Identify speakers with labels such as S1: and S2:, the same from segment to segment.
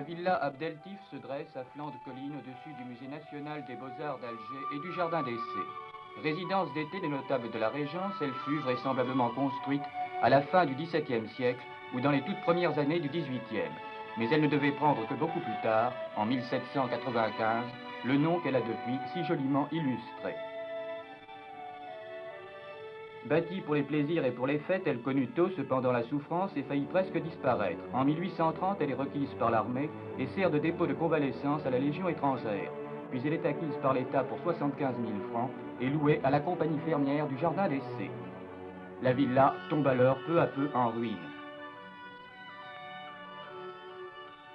S1: La villa Abdeltif se dresse à flanc de colline au-dessus du Musée national des beaux-arts d'Alger et du Jardin d'essai. Résidence d'été des notables de la Régence, elle fut vraisemblablement construite à la fin du XVIIe siècle ou dans les toutes premières années du XVIIIe. Mais elle ne devait prendre que beaucoup plus tard, en 1795, le nom qu'elle a depuis si joliment illustré. Bâtie pour les plaisirs et pour les fêtes, elle connut tôt cependant la souffrance et faillit presque disparaître. En 1830, elle est requise par l'armée et sert de dépôt de convalescence à la Légion étrangère. Puis elle est acquise par l'État pour 75 000 francs et louée à la compagnie fermière du Jardin d'essai. La villa tombe alors peu à peu en ruine.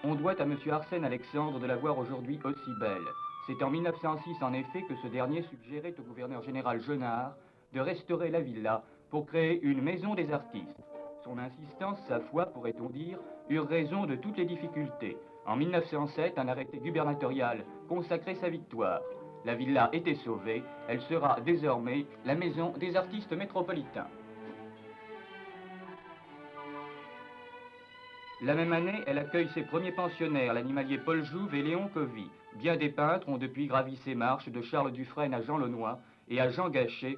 S1: On doit à M. Arsène Alexandre de la voir aujourd'hui aussi belle. C'est en 1906 en effet que ce dernier suggérait au gouverneur général Jenard de restaurer la villa pour créer une maison des artistes. Son insistance, sa foi, pourrait-on dire, eurent raison de toutes les difficultés. En 1907, un arrêté gubernatorial consacrait sa victoire. La villa était sauvée, elle sera désormais la maison des artistes métropolitains. La même année, elle accueille ses premiers pensionnaires, l'animalier Paul Jouve et Léon Covy. Bien des peintres ont depuis gravi ces marches, de Charles Dufresne à Jean Launois et à Jean Gachet.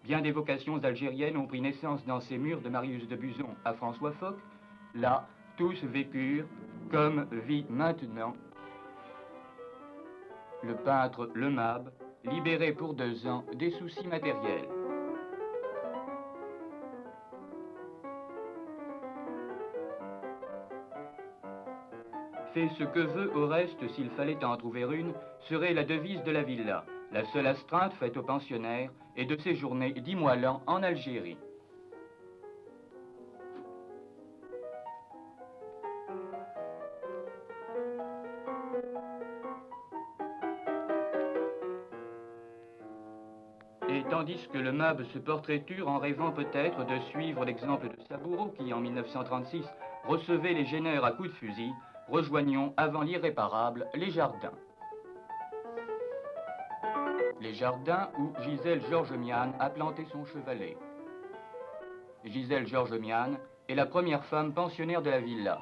S1: Bien des vocations algériennes ont pris naissance dans ces murs, de Marius de Buson à François Foch. Là, tous vécurent comme vit maintenant le peintre Lemab, libéré pour 2 ans des soucis matériels. Fais ce que veut, au reste, s'il fallait en trouver une, serait la devise de la villa. La seule astreinte faite aux pensionnaires est de séjourner 10 mois l'an en Algérie. Et tandis que le MAB se portraiture en rêvant peut-être de suivre l'exemple de Saboureau qui, en 1936, recevait les gêneurs à coups de fusil, rejoignons, avant l'irréparable, les jardins. Les jardins où Gisèle Georgemian a planté son chevalet. Gisèle Georgemian est la première femme pensionnaire de la villa.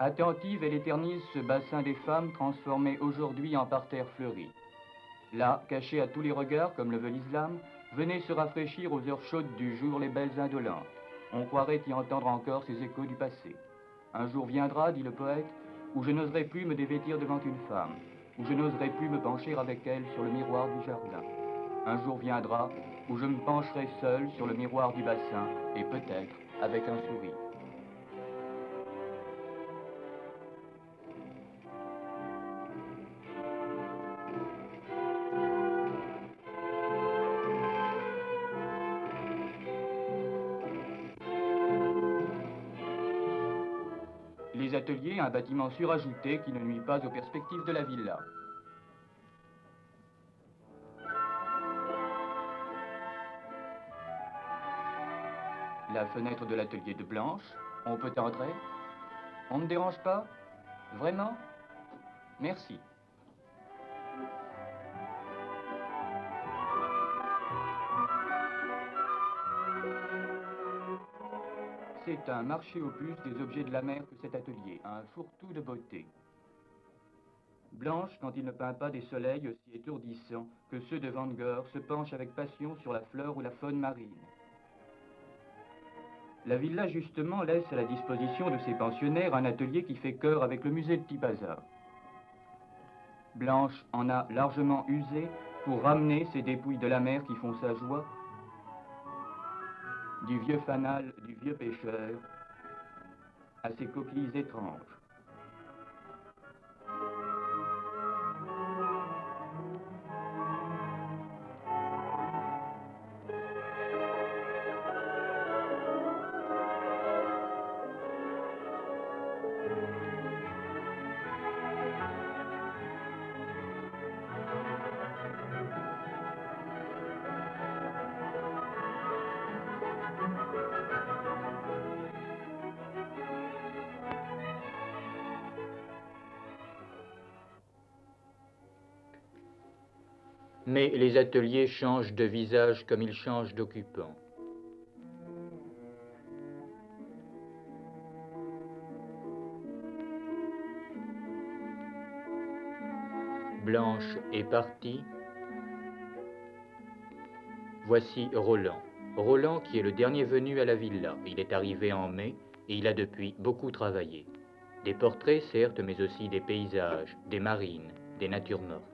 S1: Attentive, elle éternise ce bassin des femmes transformé aujourd'hui en parterre fleuri. Là, cachées à tous les regards, comme le veut l'islam, venaient se rafraîchir aux heures chaudes du jour les belles indolentes. On croirait y entendre encore ces échos du passé. Un jour viendra, dit le poète, où je n'oserai plus me dévêtir devant une femme, où je n'oserai plus me pencher avec elle sur le miroir du jardin. Un jour viendra où je me pencherai seul sur le miroir du bassin, et peut-être avec un sourire. Les ateliers, un bâtiment surajouté qui ne nuit pas aux perspectives de la villa. La fenêtre de l'atelier de Blanche, on peut entrer? On ne dérange pas? Vraiment? Merci. C'est un marché aux puces des objets de la mer que cet atelier, un fourre-tout de beauté. Blanche, quand il ne peint pas des soleils aussi étourdissants que ceux de Van Gogh, se penche avec passion sur la fleur ou la faune marine. La villa, justement, laisse à la disposition de ses pensionnaires un atelier qui fait cœur avec le musée de Tipaza. Blanche en a largement usé pour ramener ces dépouilles de la mer qui font sa joie, du vieux fanal du vieux pêcheur à ces coquilles étranges. Mais les ateliers changent de visage comme ils changent d'occupants. Blanche est partie. Voici Roland. Roland qui est le dernier venu à la villa. Il est arrivé en mai et il a depuis beaucoup travaillé. Des portraits certes, mais aussi des paysages, des marines, des natures mortes.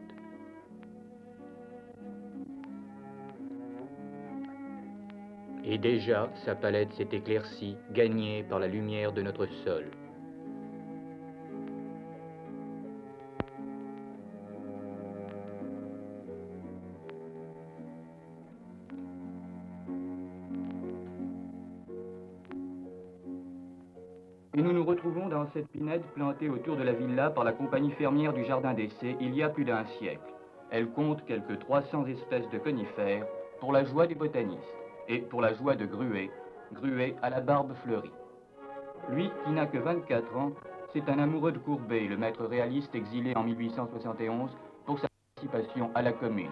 S1: Et déjà, sa palette s'est éclaircie, gagnée par la lumière de notre sol. Et nous nous retrouvons dans cette pinède plantée autour de la villa par la compagnie fermière du Jardin d'Essai il y a plus d'un siècle. Elle compte quelques 300 espèces de conifères pour la joie des botanistes et pour la joie de Gruet, Gruet à la barbe fleurie. Lui, qui n'a que 24 ans, c'est un amoureux de Courbet, le maître réaliste exilé en 1871 pour sa participation à la Commune.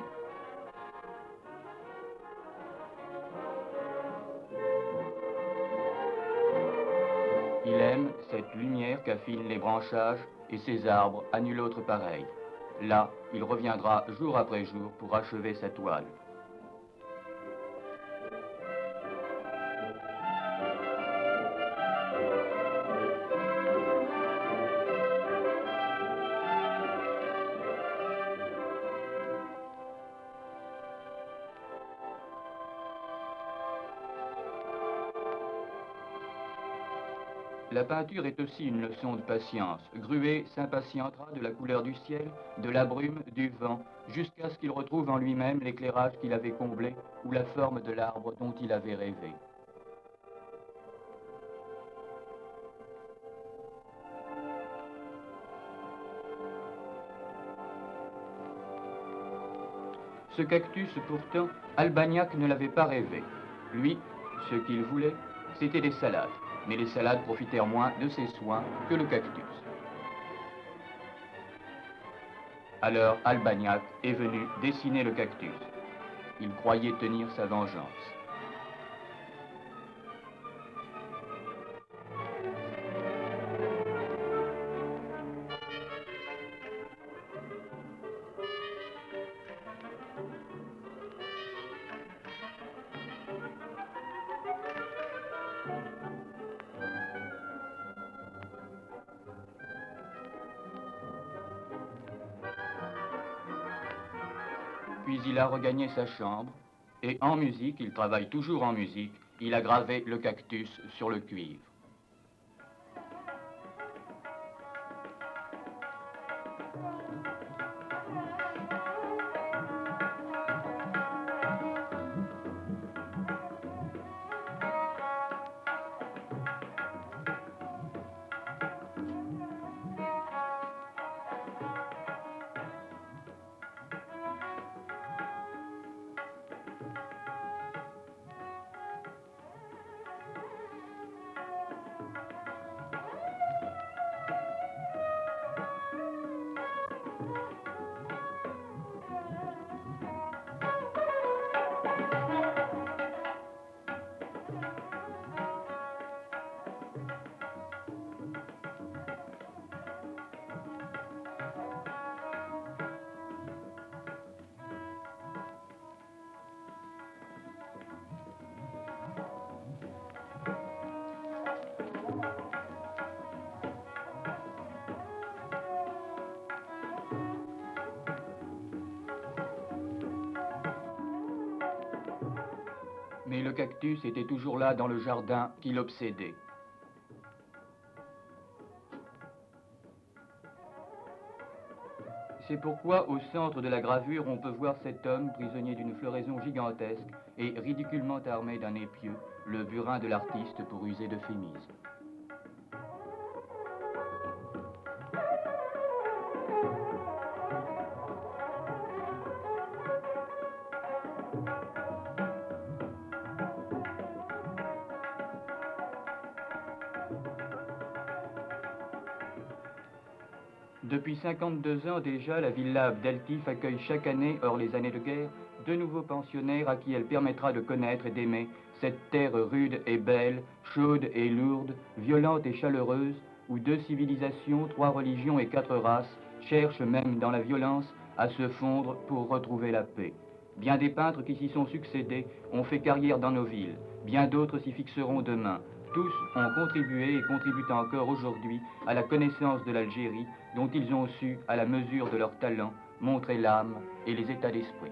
S1: Il aime cette lumière qu'affinent les branchages et ces arbres à nul autre pareil. Là, il reviendra jour après jour pour achever sa toile. La peinture est aussi une leçon de patience. Gruet s'impatientera de la couleur du ciel, de la brume, du vent, jusqu'à ce qu'il retrouve en lui-même l'éclairage qu'il avait comblé ou la forme de l'arbre dont il avait rêvé. Ce cactus, pourtant, Albagnac ne l'avait pas rêvé. Lui, ce qu'il voulait, c'était des salades. Mais les salades profitèrent moins de ses soins que le cactus. Alors Albagnac est venu dessiner le cactus. Il croyait tenir sa vengeance. Puis il a regagné sa chambre, et en musique, il travaille toujours en musique, il a gravé le cactus sur le cuivre. Mais le cactus était toujours là dans le jardin qui l'obsédait. C'est pourquoi au centre de la gravure on peut voir cet homme prisonnier d'une floraison gigantesque et ridiculement armé d'un épieu, le burin de l'artiste pour user d'euphémisme. Depuis 52 ans déjà, la Villa Abdeltif accueille chaque année, hors les années de guerre, de nouveaux pensionnaires à qui elle permettra de connaître et d'aimer cette terre rude et belle, chaude et lourde, violente et chaleureuse, où deux civilisations, trois religions et quatre races cherchent même dans la violence à se fondre pour retrouver la paix. Bien des peintres qui s'y sont succédés ont fait carrière dans nos villes, bien d'autres s'y fixeront demain. Tous ont contribué et contribuent encore aujourd'hui à la connaissance de l'Algérie dont ils ont su, à la mesure de leur talent, montrer l'âme et les états d'esprit.